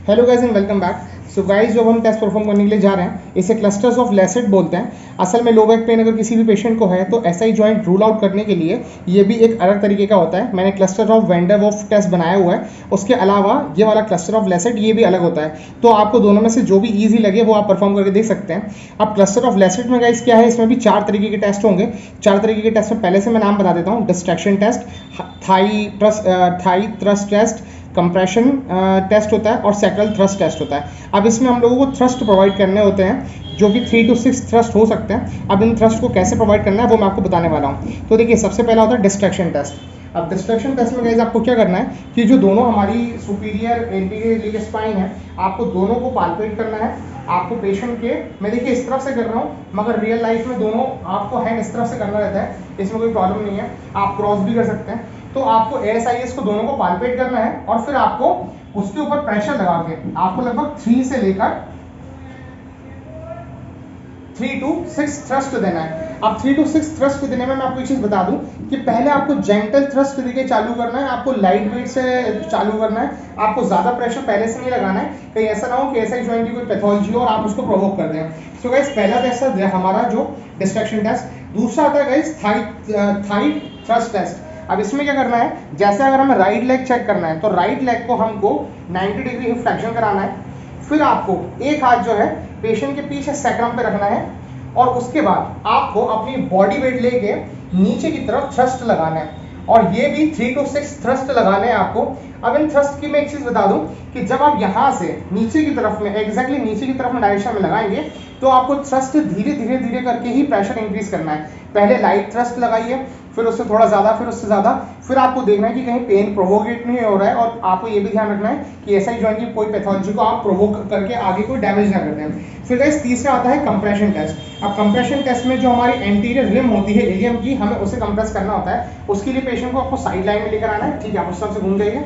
Hello guys and welcome back. So guys जो हम test perform करने के लिए जा रहे हैं इसे क्लस्टर्स ऑफ लैसेट बोलते हैं। असल में लो बैक पेन अगर किसी भी पेशेंट को है तो एसआई जॉइंट रूल आउट करने के लिए ये भी एक अलग तरीके का होता है। मैंने cluster of van der Waals test बनाया हुआ है, उसके अलावा ये वाला क्लस्टर ऑफ लैसेट ये भी अलग होता है। तो आपको दोनों में से जो भी ईजी लगे वो आप परफॉर्म करके देख सकते हैं। अब क्लस्टर ऑफ लैसेट में गाइस क्या है, इसमें भी 4 तरीके के टेस्ट होंगे। 4 तरीके के टेस्ट में पहले से मैं नाम बता देता हूँ। Distraction test, thigh thrust test, compression test होता है और सैक्रल थ्रस्ट टेस्ट होता है। अब इसमें हम लोगों को थ्रस्ट प्रोवाइड करने होते हैं जो कि 3 to 6 थ्रस्ट हो सकते हैं। अब इन थ्रस्ट को कैसे प्रोवाइड करना है वो मैं आपको बताने वाला हूँ। तो देखिए सबसे पहला होता है डिस्ट्रैक्शन टेस्ट। अब डिस्ट्रैक्शन टेस्ट में गाइस आपको क्या करना है कि जो दोनों हमारी सुपीरियर एंटीरियर लीग स्पाइन है आपको दोनों को पाल्पेट करना है। आपको पेशेंट के, मैं देखिए इस तरफ से कर रहा हूँ मगर रियल लाइफ में दोनों आपको हैंड इस तरफ से करना रहता है, इसमें कोई प्रॉब्लम नहीं है। आप क्रॉस भी कर सकते हैं। तो आपको एएसआईएस को दोनों को पाल्पेट करना है और फिर आपको उसके ऊपर प्रेशर लगा के आपको लगभग 3 से लेकर 3 to 6 थ्रस्ट देना है। अब 3 to 6 थ्रस्ट देने में मैं आपको एक चीज बता दूं कि पहले आपको जेंटल थ्रस्ट देके चालू करना है, आपको लाइट वेट से चालू करना है, आपको ज्यादा प्रेशर पहले से नहीं लगाना है। कहीं ऐसा ना हो कि एसआई जॉइंट की कोई पैथोलॉजी हो और आप उसको प्रोवोक कर दें। सो गाइस पहला टेस्ट है हमारा जो डिस्ट्रैक्शन टेस्ट। दूसरा आता है गाइस थाई थ्रस्ट टेस्ट। अब इसमें क्या करना है, जैसे अगर हमें राइट लेग चेक करना है तो राइट लेग को हमको 90 डिग्री हिप फ्लेक्शन कराना है। फिर आपको एक हाथ जो है पेशेंट के पीछे सैक्रम पे रखना है और उसके बाद आपको अपनी बॉडी वेट लेके नीचे की तरफ थ्रस्ट लगाना है और ये भी 3 to 6 थ्रस्ट लगाने हैं आपको। अब इन थ्रस्ट की मैं एक चीज बता दूं कि जब आप यहाँ से नीचे की तरफ में एग्जैक्टली नीचे की तरफ में डायरेक्शन में लगाएंगे तो आपको थ्रस्ट धीरे धीरे धीरे करके ही प्रेशर इंक्रीज करना है। पहले लाइट थ्रस्ट लगाइए, फिर उससे थोड़ा ज्यादा, फिर उससे ज्यादा, फिर आपको देखना है कि कहीं पेन प्रोवोकेट नहीं हो रहा है और आपको ये भी ध्यान रखना है कि एसआई जॉइंट की कोई पैथोलॉजी को आप प्रोवोक करके आगे कोई डैमेज ना कर दें। फिर गाइस तीसरा आता है कंप्रेशन टेस्ट। अब कंप्रेशन टेस्ट में जो हमारी एंटीरियर रिम होती है इलियम की, हमें उसे कंप्रेस करना होता है। उसके लिए पेशेंट को आपको साइड लाइन में लेकर आना है, ठीक है, आप उस तरफ से घूम जाइए।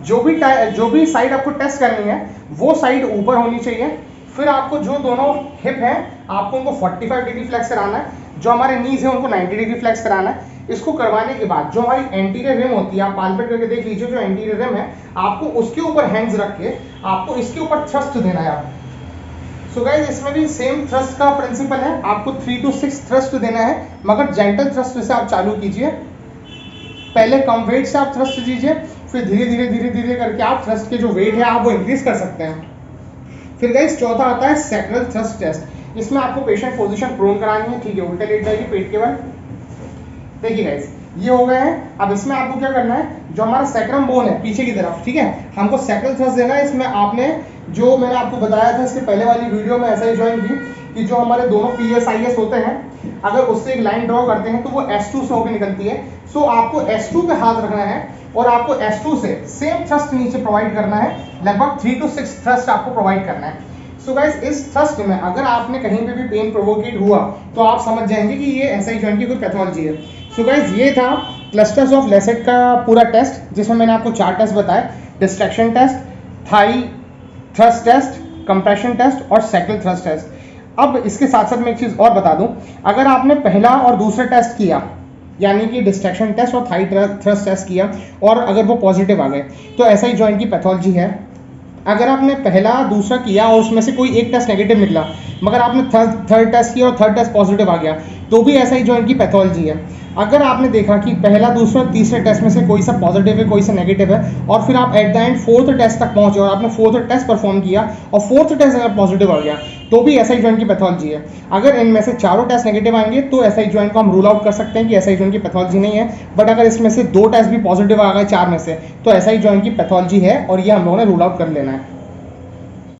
जो भी साइड आपको टेस्ट करनी है वो साइड ऊपर होनी चाहिए। फिर आपको जो दोनों हिप है आपको उनको 45 डिग्री फ्लेक्स कराना है, जो हमारे नीज है उनको 90 डिग्री फ्लेक्स कराना है। इसको करवाने के बाद जो हमारी एंटीरियर रिम होती है, आप पाल्पेट करके देख लीजिए, जो एंटीरियर रिम है आपको उसके ऊपर हैंड्स रख के आपको इसके ऊपर थ्रस्ट देना है आपको। सो गाइस इसमें भी सेम थ्रस्ट का प्रिंसिपल है, आपको 3 to 6 थ्रस्ट देना है मगर जेंटल थ्रस्ट से आप चालू कीजिए। पहले कम वेट से आप थ्रस्ट दीजिए, फिर धीरे धीरे धीरे धीरे करके आप थ्रस्ट के जो वेट है आप वो इंक्रीज कर सकते हैं। फिर गाइस चौथा आता है सैक्रल थ्रस्ट टेस्ट। इसमें आपको पेशेंट पोजीशन प्रोन करानी है, ठीक है, उल्टे लेट जाइए पेट के बल। देखिए गाइस ये हो गए हैं। अब इसमें आपको क्या करना है, जो हमारा सैक्रम बोन है पीछे की तरफ, ठीक है, हमको सैक्रल थ्रस्ट देना है। इसमें आपने जो मैंने आपको बताया था इसके पहले वाली वीडियो में एसआई जॉइंट की कि जो हमारे दोनों पीएसआईएस होते हैं अगर उससे एक लाइन ड्रॉ करते हैं तो वो S2 से होकर निकलती है। सो आपको S2 पे हाथ रखना है और आपको S2 से सेम थ्रस्ट नीचे प्रोवाइड करना है, लगभग 3 to 6 थ्रस्ट आपको प्रोवाइड करना है। सो गाइस इस थ्रस्ट में अगर आपने कहीं पे भी पेन प्रोवोकेट हुआ तो आप समझ जाएंगे कि ये एसआई जॉइंट की कोई पैथोलॉजी है। सो गाइस ये था क्लस्टर्स ऑफ लैसेट का पूरा टेस्ट जिसमें मैंने आपको 4 टेस्ट बताए। Distraction test, thigh thrust test, compression test और सैक्रल थ्रस्ट टेस्ट। अब इसके साथ साथ मैं एक चीज और बता दूं, अगर आपने पहला और दूसरा टेस्ट किया यानी कि डिस्ट्रैक्शन टेस्ट और थाई थ्रस्ट टेस्ट किया और अगर वो पॉजिटिव आ गए तो एसआई जॉइंट की पैथोलॉजी है। अगर आपने पहला दूसरा किया और उसमें से कोई एक टेस्ट नेगेटिव निकला मगर आपने थर्ड टेस्ट किया और थर्ड टेस्ट पॉजिटिव आ गया तो भी एसआई जॉइंट की पैथोलॉजी है। अगर आपने देखा कि पहला दूसरा तीसरे टेस्ट में से कोई सा पॉजिटिव है कोई सा नेगेटिव है और फिर आप at the end 4th test तक पहुंचे और आपने 4th टेस्ट परफॉर्म किया और 4th टेस्ट अगर पॉजिटिव आ गया तो भी एसआई जॉइंट की पैथोलॉजी है। अगर इनमें से चारों टेस्ट नेगेटिव आएंगे तो एसआई जॉइंट को हम रूल आउट कर सकते हैं कि एसआई जॉइंट की पैथोलॉजी नहीं है। बट अगर इसमें से 2 टेस्ट भी पॉजिटिव आ गए 4 में से तो एसआई जॉइंट की पैथोलॉजी है और ये हम लोगों ने रूल आउट कर लेना है।